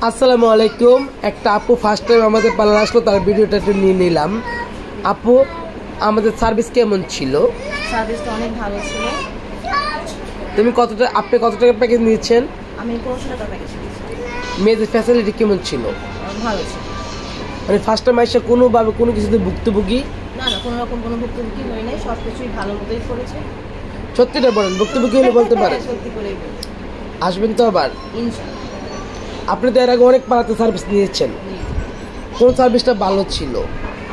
আসসালামু আলাইকুম। একটা আপু ফার্স্ট টাইম আমাদের পার্লার আসলো, তার ভিডিওটা একটু নিয়ে নিলাম। আপু, আমাদের সার্ভিস কেমন ছিল? সার্ভিসটা অনেক ভালো ছিল। আপনি কত টাকা প্যাকেজ নিয়েছেন? আমি 500 টাকা প্যাকেজ নিয়েছি। মেয়েদের ফ্যাসিলিটি কেমন ছিল? ভালো ছিল। মানে ফার্স্ট টাইম এসে কোনোভাবে কোনো কিছুতে ভুক্তভোগী? না, কোনো রকম কোনো ভুক্তভোগী হয় নাই, সব কিছুই ভালো মতোই করেছে। সত্যিটা বলেন, ভুক্তভোগী হলে বলতে পারেন। সত্যি করেই বলি। আসবেন তো আবার ইনশাআল্লাহ। আপনি তো এর আগে অনেক পাড়াতে সার্ভিস নিয়েছেন, কোন সার্ভিসটা ভালো ছিল?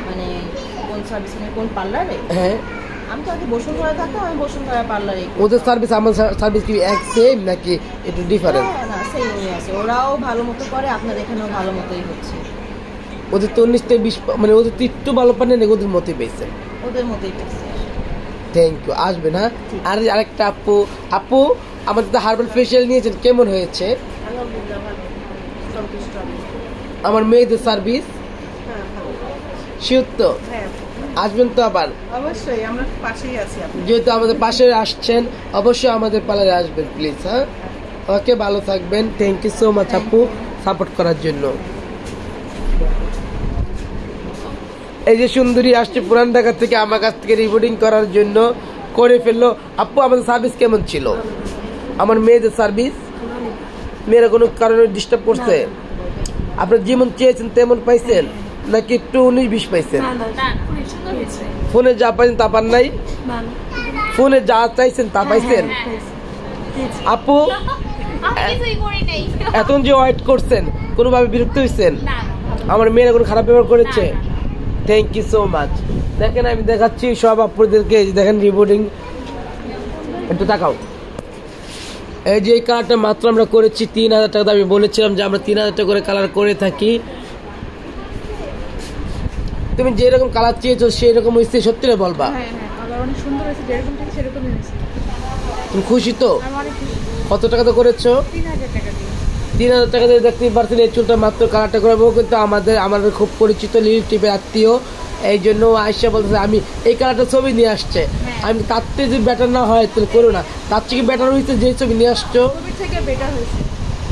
মানে কোন সার্ভিস, মানে কোন পার্লারে? হ্যাঁ, আমি তো আগে বসুন্ধরা থাকতাম, আমি বসুন্ধরা পার্লারে। ওদের সার্ভিস আমার সার্ভিস কি এক সেম নাকি একটু ডিফারেন্ট? না, সেইমই আছে। ওরাও ভালো মতো করে, আপনার এখানেও ভালো মতোই হচ্ছে। ওদের তো 19 থেকে 20, মানে ওদের তো একটু ভালো পান না, ওদের মতোই পেয়েছেন। ওদের মতোই পেয়েছে। Thank you. আসবেন। হ্যাঁ, আর আরেকটা আপু আমাদের তো হার্বাল ফেশিয়াল নিয়েছেন, কেমন হয়েছে? আলহামদুলিল্লাহ ভালো, সন্তুষ্ট আমি। আমার মেয়েদের সার্ভিস হ্যাঁ, ভালো। শিওর তো? হ্যাঁ, আসবেন তো আবার? অবশ্যই, আমরা পাশেই আছি। যেহেতু আমাদের পাশে আসছেন, অবশ্যই আমাদের পার্লারে আসবেন প্লিজ। হ্যাঁ, ওকে, ভালো থাকবেন। থ্যাংক ইউ সো মাচ আপু, সাপোর্ট করার জন্য। এই যে সুন্দরী আসছে পুরান ঢাকা থেকে আমার কাছ থেকে রিপোর্টিং করার জন্য, করে ফেললো। আপু, আমাদের সার্ভিস কেমন ছিল? আমার মেয়েদের সার্ভিস, মেয়েরা কোনো কারণে ডিস্টার্ব করছে? আপনার যেমন চেয়েছেন তেমন পাইছেন নাকি একটু 19-20 পাইছেন? ফোনে যা পাইছেন তা পান নাই? ফোনে যা চাইছেন তা পাইছেন? আপু, এখন যে ওয়েট করছেন কোনোভাবে বিরক্ত হয়েছেন? আমার মেয়েরা কোনো খারাপ ব্যবহার করেছে? Thank you so much. দেখেন, আমি দেখাচ্ছি সব আপুদেরকে, দেখেন রিপোর্টিং, একটু তাকাও। এই যে এই কালারটা মাত্র আমরা করেছি 3000 টাকা। আমি বলেছিলাম যে আমরা 3000 টাকা করে কালার করে থাকি। তুমি যেরকম কালার চেয়েছো সেই রকম হয়েছে, সত্যিটা বলবা? অনেক সুন্দর হয়েছে, যেরকম থেকে সেরকমই হয়েছে। তুমি খুশি তো? অনেক খুশি। কত টাকা তো করেছো? 3000 টাকা দিয়ে। 3000 টাকা দিয়ে দেখতেই পারছেন এই চুলটা মাত্র কালারটা করবো। কিন্তু আমাদের খুব পরিচিত লিভ টিপের আত্মীয়, এই জন্য আয়সা বলতেছে আমি এই কালারটা ছবি নিয়ে আসছে। আমি তার থেকে যদি বেটার না হয় তাহলে করো না, তার থেকে বেটার হয়েছে যে ছবি নিয়ে আসছো। ছবি থেকে বেটার হয়েছে।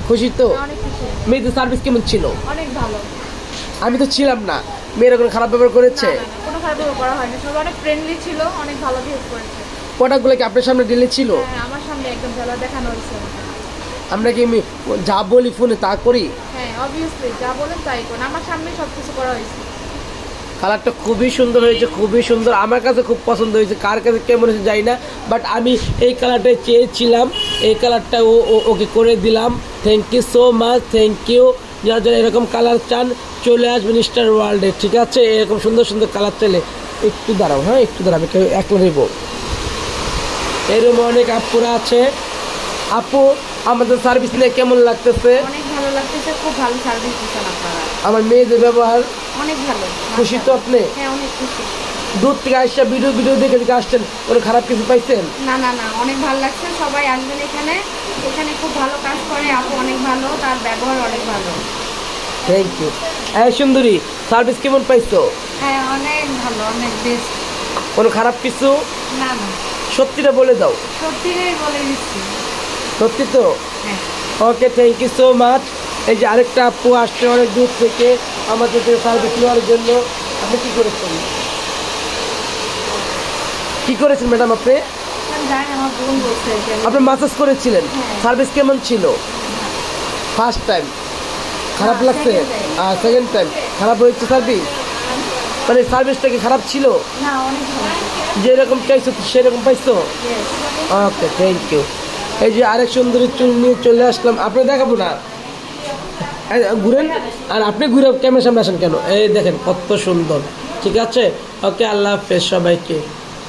খুশি তো? অনেক খুশি। মেয়েদের সার্ভিস কেমন ছিল? অনেক ভালো। আমি তো ছিলাম না, মেয়েরা কোনো খারাপ ব্যবহার করেছে? কোনো খারাপ ব্যবহার করা হয়নি, সব অনেক ফ্রেন্ডলি ছিল, অনেক ভালো বিহেভ করেছে। প্রোডাক্টগুলো কি আপনার সামনে ডিলে ছিল? হ্যাঁ, আমার সামনে একদম ভালো দেখানো হয়েছে। আমরা কি যা বলি ফোনে তা করি? হ্যাঁ, অবভিয়াসলি যা বলেন তাই করেন, আমার সামনে সবকিছু করা হয়েছে। কালারটা খুবই সুন্দর হয়েছে, খুবই সুন্দর। আমার কাছে খুব পছন্দ হয়েছে, কার কাছে কেমন হয়েছে জানি না, বাট আমি এই কালারটাই চেয়েছিলাম, এই কালারটা ওকে করে দিলাম। Thank you so much, thank you. যারা যারা এরকম কালার চান চলে আসবেন স্টার ওয়ার্ল্ডে, ঠিক আছে? এরকম সুন্দর সুন্দর কালার চাইলে একটু দাঁড়াও। হ্যাঁ, একটু দাঁড়াও, আমি একলা নেব। এরকম অনেক আপুরা আছে। আপু, আমাদের সার্ভিস নিয়ে কেমন লাগতেছে? অনেক ভালো লাগতেছে, খুব ভালো সার্ভিস দিচ্ছেন আপনারা। আমার মেয়েদের ব্যবহার অনেক ভালো। খুশি তো আপনি? হ্যাঁ, অনেক খুশি। দূর থেকে আসছে, ভিডিও দেখে আসছেন, কোনো খারাপ কিছু পাইছেন? না, অনেক ভালো লাগছে। সবাই আসবেন এখানে, এখানে খুব ভালো কাজ করে আপু, অনেক ভালো, তার ব্যবহার অনেক ভালো। Thank you. হ্যাঁ সুন্দরী, সার্ভিস কেমন পাইছো? হ্যাঁ, অনেক ভালো, অনেক বেস্ট। কোনো খারাপ কিছু? না, সত্যিটা বলে দাও। সত্যিটাই বলে দিচ্ছি। সত্যি তো? হ্যাঁ। ওকে, থ্যাংক ইউ সো মাচ। এই যে আরেকটা আপু আসছে অনেক দূর থেকে আমাদের সার্ভিস নেওয়ার জন্য। আপনি কি করেছেন? কি করেছেন ম্যাডাম আপনি? আমার বোন বলছে আপনি মাসাজ করেছিলেন, সার্ভিস কেমন ছিল? ফার্স্ট টাইম খারাপ লাগছে, আর সেকেন্ড টাইম খারাপ হয়েছে সার্ভিস? মানে সার্ভিসটা কি খারাপ ছিল? না, অনেক ভালো। যেরকম চাইছো সেরকম পাইছো? ওকে, থ্যাংক ইউ। এই যে আরেক সুন্দরী চুল নিয়ে চলে আসলাম, আপনি দেখাবো না, ঘুরেন। আর আপনি ঘুরে ক্যামেরার সামনে আসেন কেন? এই দেখেন কত সুন্দর, ঠিক আছে? ওকে, আল্লাহ হাফেজ সবাইকে।